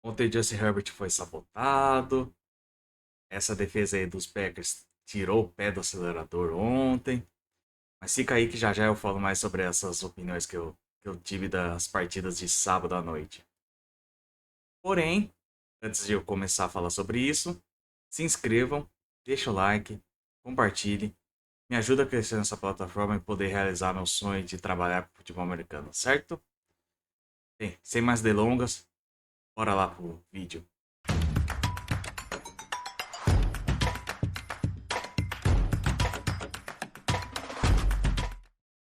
Ontem o Justin Herbert foi sabotado. Essa defesa aí dos Packers tirou o pé do acelerador ontem. Mas fica aí que já já eu falo mais sobre essas opiniões que eu tive das partidas de sábado à noite. Porém, antes de eu começar a falar sobre isso, se inscrevam, deixa o like, compartilhe, me ajuda a crescer nessa plataforma e poder realizar meu sonho de trabalhar com futebol americano, certo? Bem, sem mais delongas, bora lá pro vídeo.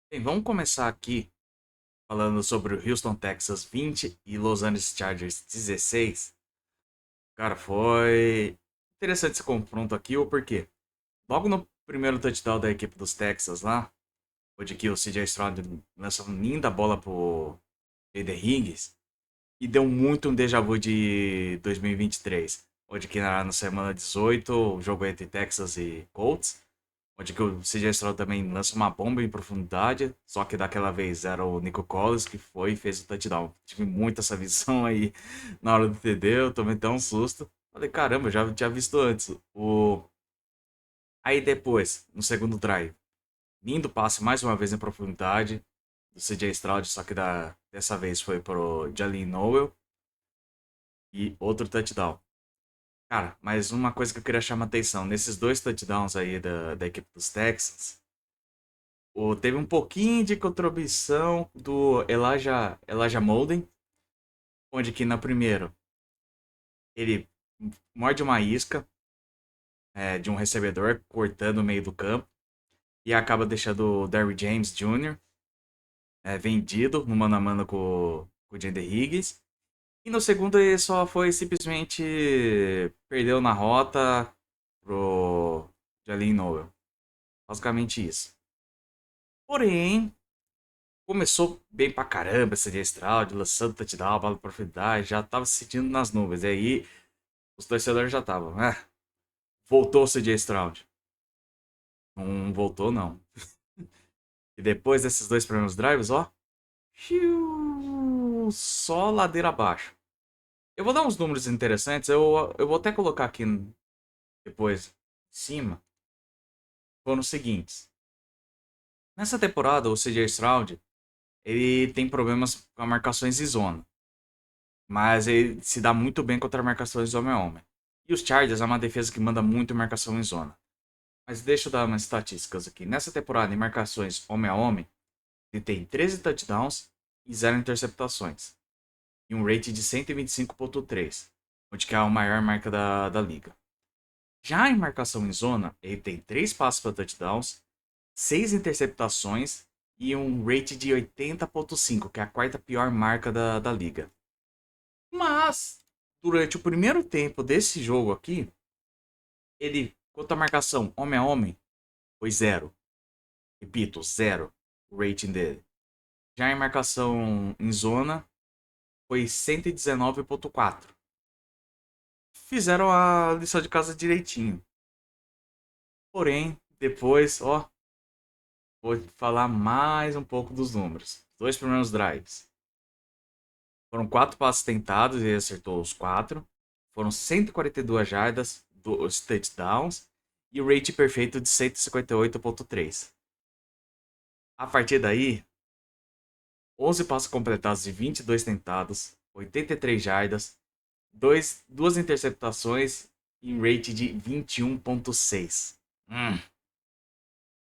Bem, vamos começar aqui falando sobre o Houston Texas 20 e Los Angeles Chargers 16. Cara, foi interessante esse confronto aqui, o porquê? Logo no primeiro touchdown da equipe dos Texas lá, onde que o CJ Stroud lançou uma linda bola pro Jaden Higgins, e deu muito um déjà vu de 2023, onde que na semana 18, o jogo entre Texas e Colts, onde que o CJ Stroud também lança uma bomba em profundidade, só que daquela vez era o Nico Collins que foi e fez o touchdown. Tive muito essa visão aí na hora do TD, eu tomei até um susto. Falei, caramba, eu já tinha visto antes. Aí depois, no segundo drive, lindo passe mais uma vez em profundidade do CJ Stroud, só que dessa vez foi pro Jalen Noel e outro touchdown. Cara, mas uma coisa que eu queria chamar a atenção, nesses dois touchdowns aí da equipe dos Texans, teve um pouquinho de contribuição do Elijah Molden, onde que na primeira ele morde uma isca de um recebedor cortando o meio do campo e acaba deixando o Derry James Jr. Vendido no mano a mano com o Jaden Higgins. E no segundo ele só foi simplesmente perdeu na rota pro Jalen Noel. Basicamente isso. Porém, começou bem pra caramba esse dia Stroud, lançando touchdown, bola de profundidade, já tava se sentindo nas nuvens. E aí, os torcedores já estavam, voltou o CJ Stroud. Não voltou, não. E depois desses dois primeiros drives, ó, só ladeira abaixo. Eu vou dar uns números interessantes, eu vou até colocar aqui depois, em cima, foram os seguintes. Nessa temporada, o CJ Stroud, ele tem problemas com marcações em zona. Mas ele se dá muito bem contra marcações homem a homem. E os Chargers é uma defesa que manda muito marcação em zona. Mas deixa eu dar umas estatísticas aqui. Nessa temporada, em marcações homem a homem, ele tem 13 touchdowns e 0 interceptações. E um rate de 125,3, onde que é a maior marca da liga. Já em marcação em zona, ele tem 3 passes para touchdowns, 6 interceptações e um rate de 80,5, que é a quarta pior marca da liga. Mas, durante o primeiro tempo desse jogo aqui, ele, quanto à marcação homem a homem, foi zero. Repito, zero o rating dele. Já em marcação em zona, foi 119,4. Fizeram a lição de casa direitinho. Porém, depois, ó, vou falar mais um pouco dos números. Dois primeiros drives. Foram 4 passes tentados e ele acertou os 4. Foram 142 jardas, 2 touchdowns e o rate perfeito de 158,3. A partir daí, 11 passos completados e 22 tentados, 83 jardas, 2 interceptações e um rate de 21,6.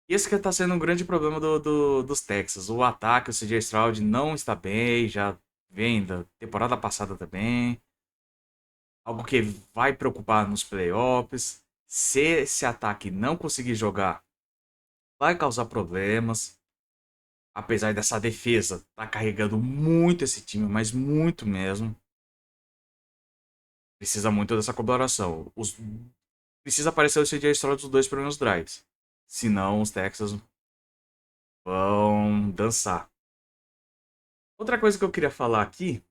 Isso que está sendo um grande problema dos Texas. O ataque, o CJ Stroud não está bem, já vem da temporada passada também. Algo que vai preocupar nos playoffs. Se esse ataque não conseguir jogar, vai causar problemas. Apesar dessa defesa tá carregando muito esse time, mas muito mesmo. Precisa muito dessa colaboração. Precisa aparecer o CJ Stroud dos dois primeiros drives. Senão os Texas vão dançar. Outra coisa que eu queria falar aqui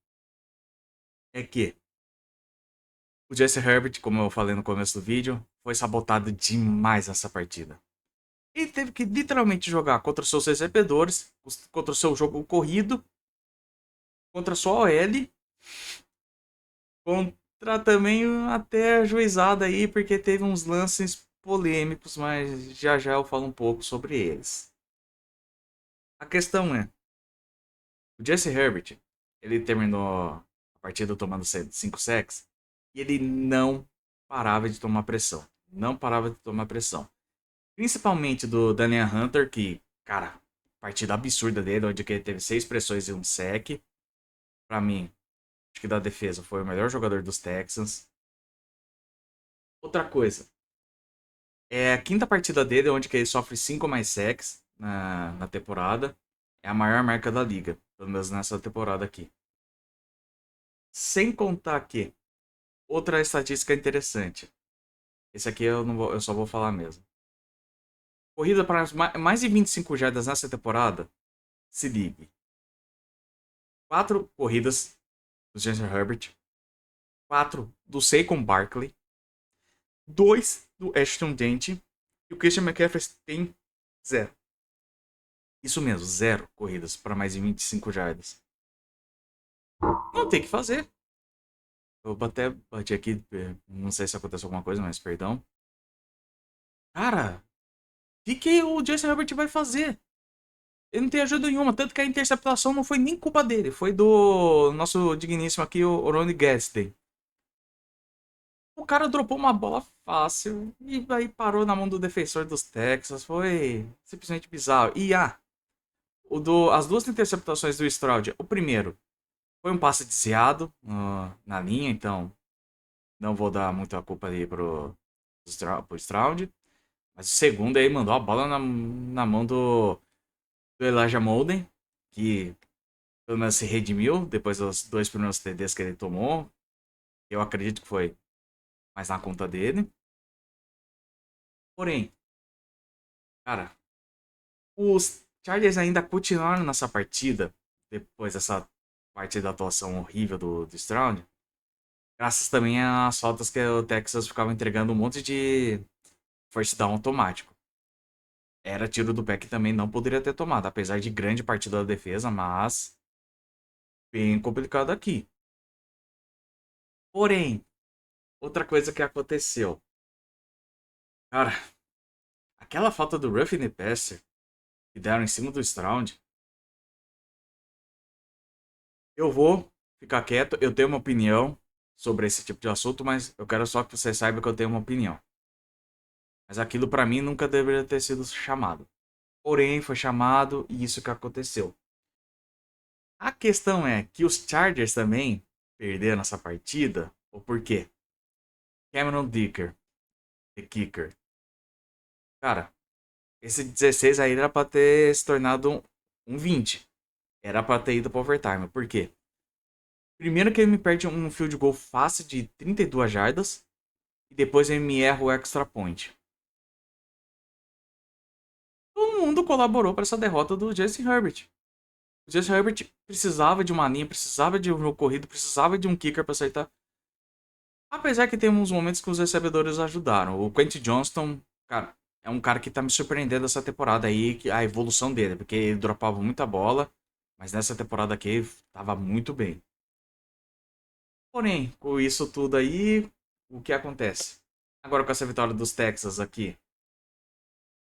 é que o Jesse Herbert, como eu falei no começo do vídeo, foi sabotado demais nessa partida. Ele teve que literalmente jogar contra os seus recebedores, contra o seu jogo corrido, contra a sua OL, Contra também até a juizada aí, porque teve uns lances polêmicos, mas já já eu falo um pouco sobre eles. A questão é, o Jesse Herbert, ele terminou a partida tomando 5 sacks e ele não parava de tomar pressão. Não parava de tomar pressão. Principalmente do Daniel Hunter, que, cara, partida absurda dele, onde ele teve 6 pressões e um sack. Pra mim, acho que da defesa foi o melhor jogador dos Texans. Outra coisa, é a quinta partida dele, onde que ele sofre 5 mais sacks na temporada. É a maior marca da liga, pelo menos nessa temporada aqui. Sem contar que, outra estatística interessante. Esse aqui eu, não vou, eu só vou falar mesmo. Corrida para mais de 25 jardas nessa temporada, se ligue. 4 corridas do Justin Herbert, 4 do Saquon Barkley, 2 do Ashton Dent e o Christian McCaffrey tem 0. Isso mesmo, 0 corridas para mais de 25 jardas. Não tem que fazer. Eu até bati aqui, não sei se aconteceu alguma coisa, mas perdão. Cara, o que o Justin Herbert vai fazer? Ele não tem ajuda nenhuma, tanto que a interceptação não foi nem culpa dele, foi do nosso digníssimo aqui, o Ronnie Gadsden. O cara dropou uma bola fácil e aí parou na mão do defensor dos Texas, foi simplesmente bizarro. E as duas interceptações do Stroud, o primeiro foi um passe desviado na linha, então não vou dar muita culpa ali pro Stroud. Mas o segundo aí mandou a bola na mão do Elijah Molden, que pelo menos se redimiu depois dos 2 primeiros TDs que ele tomou. Eu acredito que foi mais na conta dele. Porém, cara, os Chargers ainda continuaram nessa partida, depois dessa parte da atuação horrível do Stroud, graças também às faltas que o Texas ficava entregando um monte de first down automático. Era tiro do pé que também não poderia ter tomado, apesar de grande partida da defesa, mas bem complicado aqui. Porém, outra coisa que aconteceu. Cara, aquela falta do Roughing the Passer que deram em cima do Stroud, eu vou ficar quieto, eu tenho uma opinião sobre esse tipo de assunto, mas eu quero só que você saiba que eu tenho uma opinião. Mas aquilo pra mim nunca deveria ter sido chamado. Porém, foi chamado e isso que aconteceu. A questão é que os Chargers também perderam essa partida, ou por quê? Cameron Dicker, the kicker. Cara, esse 16 aí era pra ter se tornado um 20. Era pra ter ido pro overtime. Por quê? Primeiro que ele me perde um field goal fácil de 32 jardas. E depois ele me erra o extra point. Todo mundo colaborou para essa derrota do Justin Herbert. O Justin Herbert precisava de uma linha, precisava de um jogo corrido, precisava de um kicker para acertar. Apesar que tem uns momentos que os recebedores ajudaram. O Quentin Johnston, cara, é um cara que tá me surpreendendo essa temporada aí, a evolução dele, porque ele dropava muita bola, mas nessa temporada aqui ele tava muito bem. Porém, com isso tudo aí, o que acontece? Agora com essa vitória dos Texas aqui,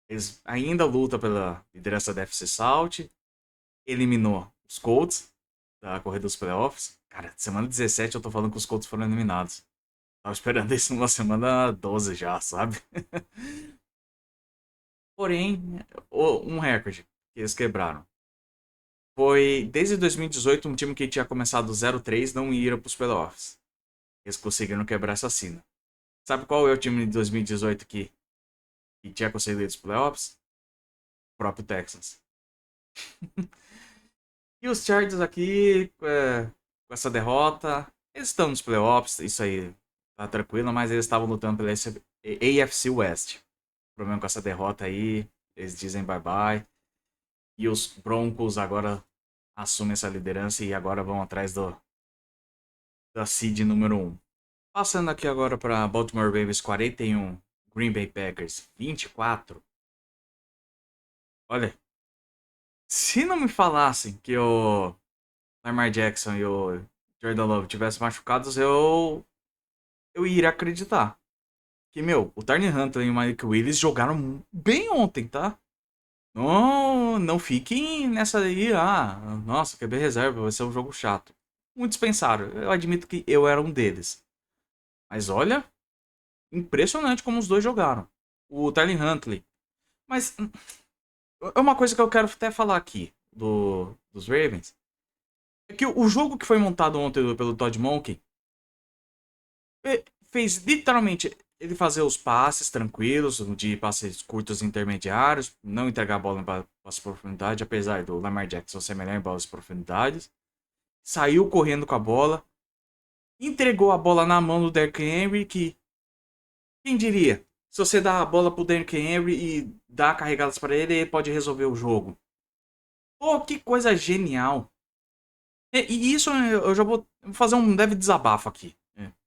eles ainda lutam pela liderança da FC South, eliminou os Colts da corrida dos playoffs. Cara, semana 17 eu tô falando que os Colts foram eliminados. Tava esperando isso numa semana 12 já, sabe? Porém, um recorde que eles quebraram. Foi desde 2018 um time que tinha começado 0-3 não ia para os playoffs. Eles conseguiram quebrar essa sina. Sabe qual é o time de 2018 que tinha conseguido os playoffs? O próprio Texans. E os Chargers aqui, com essa derrota, eles estão nos playoffs, isso aí tá tranquilo, mas eles estavam lutando pela AFC West. O problema com essa derrota aí, eles dizem bye-bye. E os Broncos agora assumem essa liderança e agora vão atrás da seed número 1. Passando aqui agora para Baltimore Ravens 41, Green Bay Packers 24. Olha, se não me falassem que o Lamar Jackson e o Jordan Love tivesse machucados, eu iria acreditar. Que, meu, o Tyler Huntley e o Mike Willis jogaram bem ontem, tá? Não, não fiquem nessa aí, nossa, QB reserva, vai ser um jogo chato. Muitos pensaram, eu admito que eu era um deles. Mas olha, impressionante como os dois jogaram. O Tyler Huntley. Mas é uma coisa que eu quero até falar aqui dos Ravens. É que o jogo que foi montado ontem pelo Todd Monken fez literalmente ele fazer os passes tranquilos, de passes curtos e intermediários, não entregar a bola em passes profundidade, apesar do Lamar Jackson ser melhor em bolas profundidades. Saiu correndo com a bola, entregou a bola na mão do Derrick Henry, que quem diria? Se você dá a bola pro Derrick Henry e dá carregadas para ele, ele pode resolver o jogo. Pô, que coisa genial. E isso eu já vou fazer um leve desabafo aqui.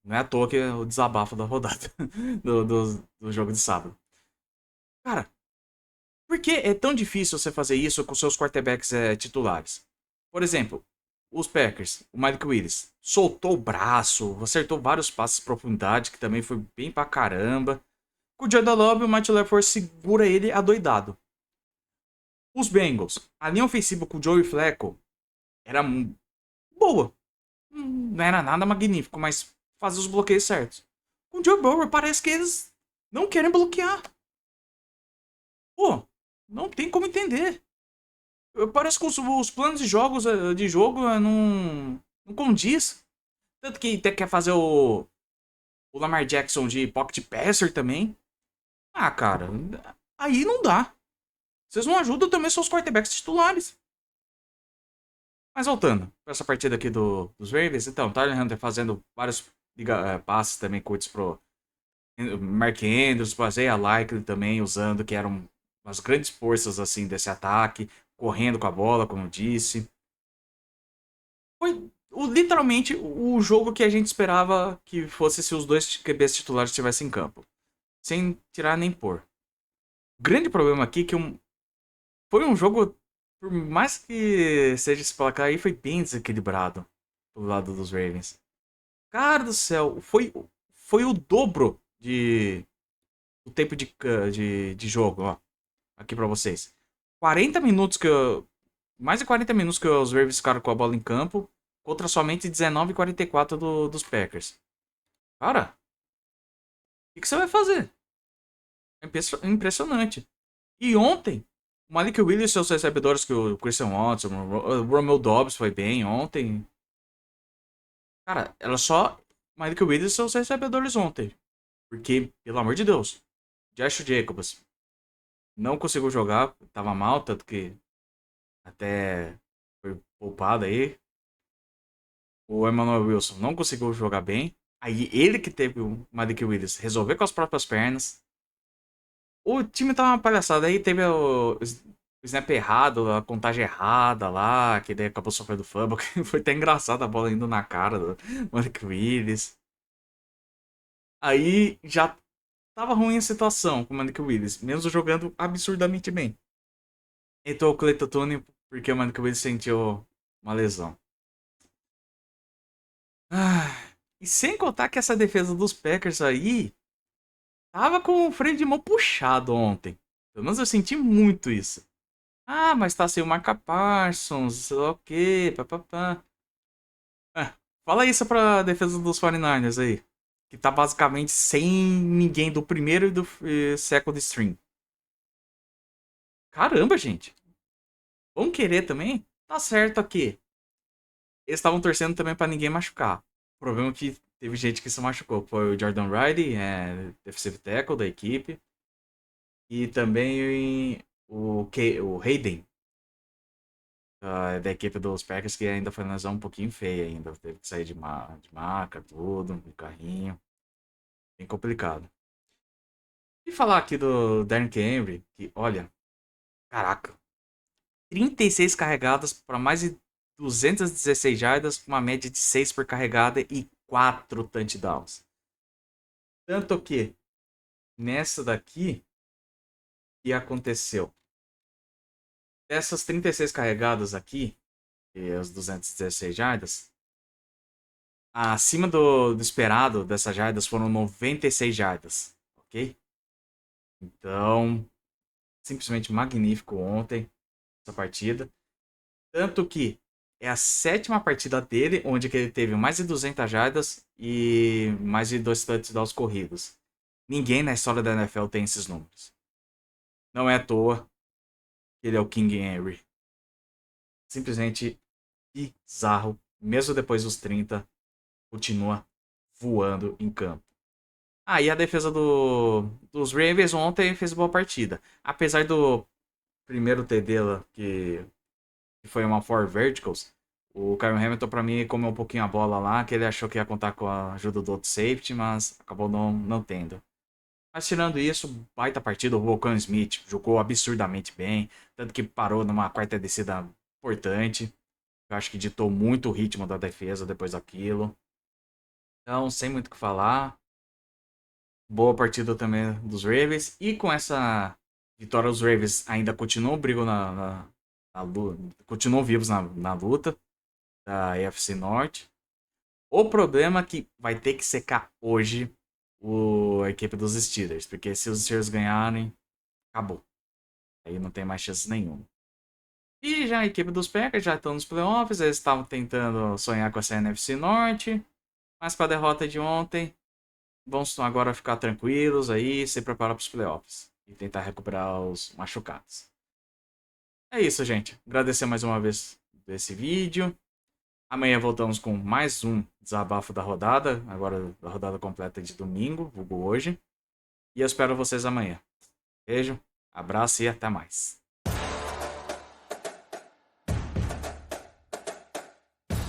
Não é à toa que é o desabafo da rodada do jogo de sábado. Cara, por que é tão difícil você fazer isso com seus quarterbacks titulares? Por exemplo, os Packers, o Mike Willis, soltou o braço, acertou vários passes de profundidade, que também foi bem pra caramba. Com o Jordan Love, o Matt LaFleur segura ele adoidado. Os Bengals, a linha ofensiva com o Joey Flacco era boa. Não era nada magnífico, mas fazia os bloqueios certos. Com o Joe Burrow, parece que eles não querem bloquear. Pô, não tem como entender. Parece que os planos de jogo não condiz. Tanto que até quer fazer o Lamar Jackson de pocket passer também. Ah, cara, aí não dá. Vocês não ajudam também seus quarterbacks titulares. Mas voltando para essa partida aqui dos Ravens, então, Tyler Hunter fazendo vários passes também curtos pro Mark Andrews, pro Isaiah Likely também usando, que eram umas grandes forças assim desse ataque, correndo com a bola, como eu disse. Foi literalmente o jogo que a gente esperava que fosse se os dois QBs titulares estivessem em campo. Sem tirar nem pôr. O grande problema aqui é que foi um jogo, por mais que seja esse placar aí, foi bem desequilibrado do lado dos Ravens. Cara do céu, foi o dobro o tempo de jogo, ó. Aqui pra vocês. 40 minutos mais de 40 minutos que os Ravens ficaram com a bola em campo, contra somente 19 e 44 dos Packers. Cara, o que você vai fazer? É impressionante. E ontem, o Malik Willis e seus recebedores, que o Christian Watson, o Romeo Dobbs foi bem ontem. Cara, era só Malik Willis e seus recebedores ontem. Porque, pelo amor de Deus, Josh Jacobs não conseguiu jogar, tava mal, tanto que até foi poupado aí. O Emmanuel Wilson não conseguiu jogar bem. Aí ele que teve o Malik Willis resolver com as próprias pernas. O time tava uma palhaçada. Aí teve o snap errado, a contagem errada lá, que daí acabou sofrendo fumble. Foi até engraçado a bola indo na cara do Malik Willis. Aí já tava ruim a situação com o Malik Willis, mesmo jogando absurdamente bem. Entrou o Cleiton Tune porque o Malik Willis sentiu uma lesão. Ah, e sem contar que essa defesa dos Packers aí tava com o freio de mão puxado ontem. Pelo menos eu senti muito isso. Ah, mas tá sem o Marca Parsons, ok, papapá. Fala isso pra defesa dos 49ers aí. Que tá basicamente sem ninguém do primeiro e do second string. Caramba, gente. Vão querer também? Tá certo aqui. Eles estavam torcendo também pra ninguém machucar. O problema é que teve gente que se machucou. Foi o Jordan Riley, defensive tackle da equipe. E também o Hayden, da equipe dos Packers, que ainda foi uma lesão um pouquinho feia ainda. Teve que sair de maca, tudo, no carrinho. Bem complicado. E falar aqui do Derrick Henry, que olha, caraca, 36 carregadas para mais de 216 jardas, com uma média de 6 por carregada e 4 touchdowns. Tanto que nessa daqui, o que aconteceu? Dessas 36 carregadas aqui, e as 216 jardas, acima do esperado dessas jardas foram 96 jardas, ok? Então, simplesmente magnífico ontem essa partida. Tanto que é a sétima partida dele onde que ele teve mais de 200 jardas e mais de 2 touchdowns corridos. Ninguém na história da NFL tem esses números. Não é à toa que ele é o King Henry. Simplesmente bizarro. Mesmo depois dos 30, continua voando em campo. Ah, e a defesa dos Ravens ontem fez boa partida. Apesar do primeiro TD lá, que foi uma four verticals, o Kyle Hamilton pra mim comeu um pouquinho a bola lá, que ele achou que ia contar com a ajuda do outro safety, mas acabou não tendo. Mas tirando isso, baita partida, o Roquan Smith jogou absurdamente bem, tanto que parou numa quarta descida importante. Eu acho que ditou muito o ritmo da defesa depois daquilo. Então, sem muito o que falar. Boa partida também dos Ravens. E com essa vitória, os Ravens ainda continuam brigando na luta, continuam vivos na luta da AFC Norte. O problema é que vai ter que secar hoje a equipe dos Steelers, porque se os Steelers ganharem, acabou. Aí não tem mais chance nenhuma. E já a equipe dos Packers já estão nos playoffs, eles estavam tentando sonhar com essa NFC Norte, mas com a derrota de ontem, vamos agora ficar tranquilos aí, se preparar para os playoffs e tentar recuperar os machucados. É isso, gente. Agradecer mais uma vez esse vídeo. Amanhã voltamos com mais um desabafo da rodada, agora da rodada completa de domingo, vulgo hoje. E eu espero vocês amanhã. Beijo, abraço e até mais.